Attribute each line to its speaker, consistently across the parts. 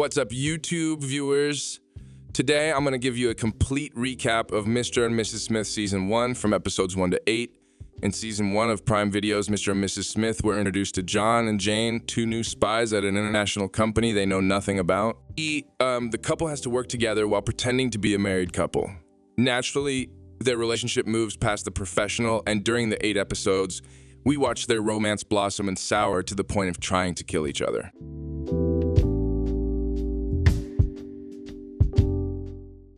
Speaker 1: What's up, YouTube viewers? Today, I'm going to give you a complete recap of Mr. and Mrs. Smith Season 1 from episodes 1 to 8. In Season 1 of Prime Video's Mr. and Mrs. Smith were introduced to John and Jane, two new spies at an international company they know nothing about. The couple has to work together while pretending to be a married couple. Naturally, their relationship moves past the professional, and during the 8 episodes, we watch their romance blossom and sour to the point of trying to kill each other.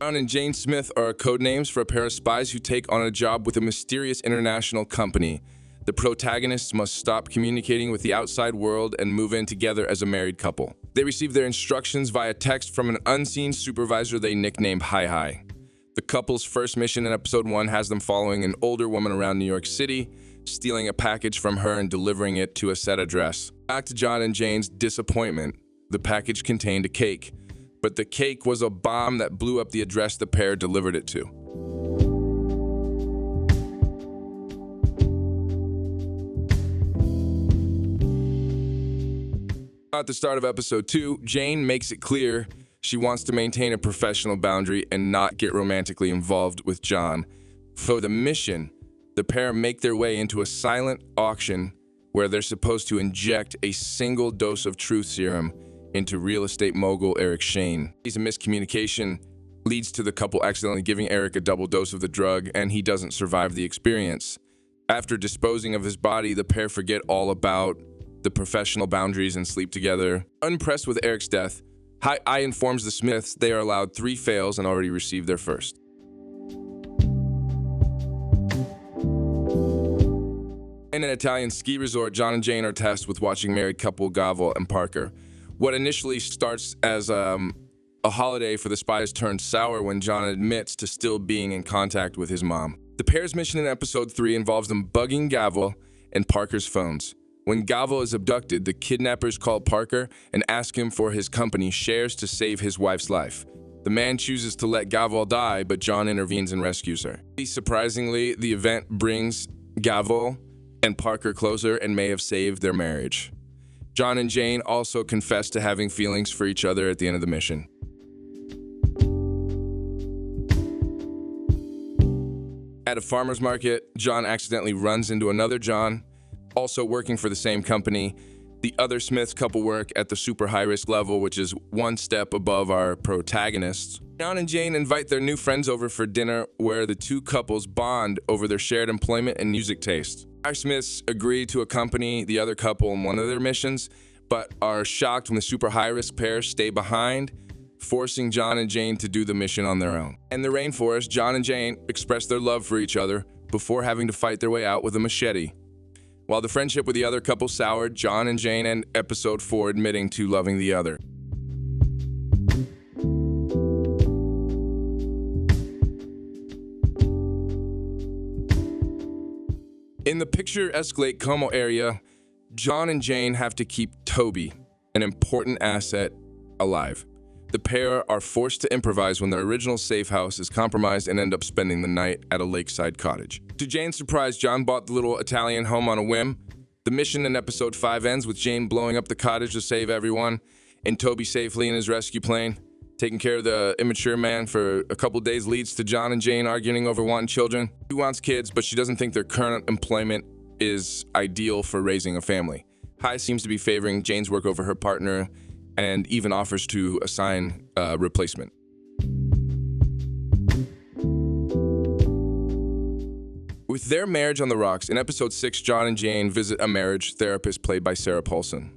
Speaker 1: John and Jane Smith are code names for a pair of spies who take on a job with a mysterious international company. The protagonists must stop communicating with the outside world and move in together as a married couple. They receive their instructions via text from an unseen supervisor they nicknamed Hi Hi. The couple's first mission in episode 1 has them following an older woman around New York City, stealing a package from her and delivering it to a set address. Back to John and Jane's disappointment, the package contained a cake. But the cake was a bomb that blew up the address the pair delivered it to. At the start of episode 2, Jane makes it clear she wants to maintain a professional boundary and not get romantically involved with John. For the mission, the pair make their way into a silent auction where they're supposed to inject a single dose of truth serum into real estate mogul Eric Shane. A miscommunication leads to the couple accidentally giving Eric a double dose of the drug, and he doesn't survive the experience. After disposing of his body, the pair forget all about the professional boundaries and sleep together. Unimpressed with Eric's death, Hi informs the Smiths they are allowed 3 fails and already received their first. In an Italian ski resort, John and Jane are tasked with watching married couple Gavel and Parker. What initially starts as a holiday for the spies turns sour when John admits to still being in contact with his mom. The pair's mission in episode 3 involves them bugging Gavel and Parker's phones. When Gavel is abducted, the kidnappers call Parker and ask him for his company shares to save his wife's life. The man chooses to let Gavel die, but John intervenes and rescues her. Surprisingly, the event brings Gavel and Parker closer and may have saved their marriage. John and Jane also confess to having feelings for each other at the end of the mission. At a farmer's market, John accidentally runs into another John, also working for the same company. The other Smiths couple work at the super high-risk level, which is one step above our protagonists. John and Jane invite their new friends over for dinner, where the two couples bond over their shared employment and music taste. Our Smiths agree to accompany the other couple in one of their missions, but are shocked when the super high-risk pair stay behind, forcing John and Jane to do the mission on their own. In the rainforest, John and Jane express their love for each other before having to fight their way out with a machete. While the friendship with the other couple soured, John and Jane end episode 4 admitting to loving the other. In the picturesque Lake Como area, John and Jane have to keep Toby, an important asset, alive. The pair are forced to improvise when their original safe house is compromised and end up spending the night at a lakeside cottage. To Jane's surprise, John bought the little Italian home on a whim. The mission in episode 5 ends with Jane blowing up the cottage to save everyone, and Toby safely in his rescue plane. Taking care of the immature man for a couple days leads to John and Jane arguing over wanting children. She wants kids, but she doesn't think their current employment is ideal for raising a family. Hi seems to be favoring Jane's work over her partner and even offers to assign a replacement. With their marriage on the rocks, in episode 6, John and Jane visit a marriage therapist played by Sarah Paulson.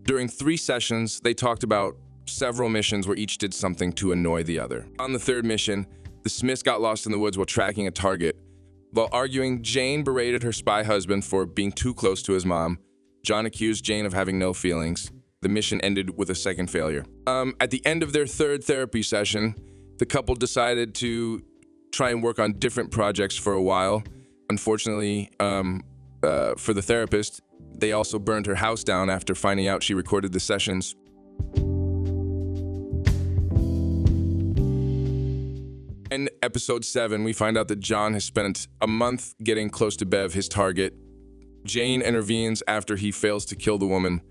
Speaker 1: During 3 sessions, they talked about several missions where each did something to annoy the other. On the 3rd mission, the Smiths got lost in the woods while tracking a target. While arguing, Jane berated her spy husband for being too close to his mom. John accused Jane of having no feelings. The mission ended with a second failure. At the end of their 3rd therapy session, the couple decided to try and work on different projects for a while. Unfortunately, for the therapist, they also burned her house down after finding out she recorded the sessions. In episode 7, we find out that John has spent a month getting close to Bev, his target. Jane intervenes after he fails to kill the woman,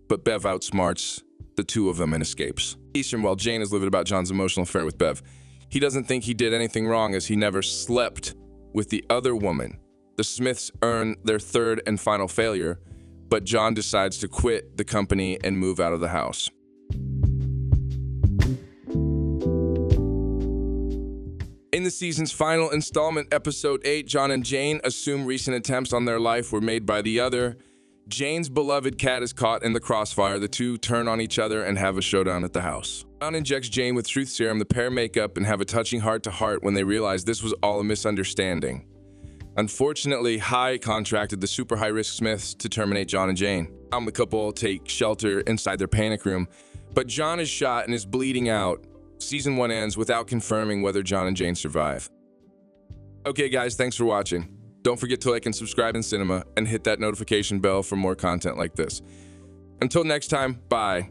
Speaker 1: but Bev outsmarts the two of them and escapes. Eastern, while Jane is livid about John's emotional affair with Bev, he doesn't think he did anything wrong as he never slept with the other woman. The Smiths earn their third and final failure, but John decides to quit the company and move out of the house. In the season's final installment, episode 8, John and Jane assume recent attempts on their life were made by the other. Jane's beloved cat is caught in the crossfire. The two turn on each other and have a showdown at the house. John injects Jane with truth serum. The pair make up and have a touching heart-to-heart when they realize this was all a misunderstanding. Unfortunately, High contracted the super high-risk Smiths to terminate John and Jane. The couple take shelter inside their panic room, but John is shot and is bleeding out. Season 1 ends without confirming whether John and Jane survive. Okay guys, thanks for watching. Don't forget to like and subscribe in cinema and hit that notification bell for more content like this. Until next time, bye.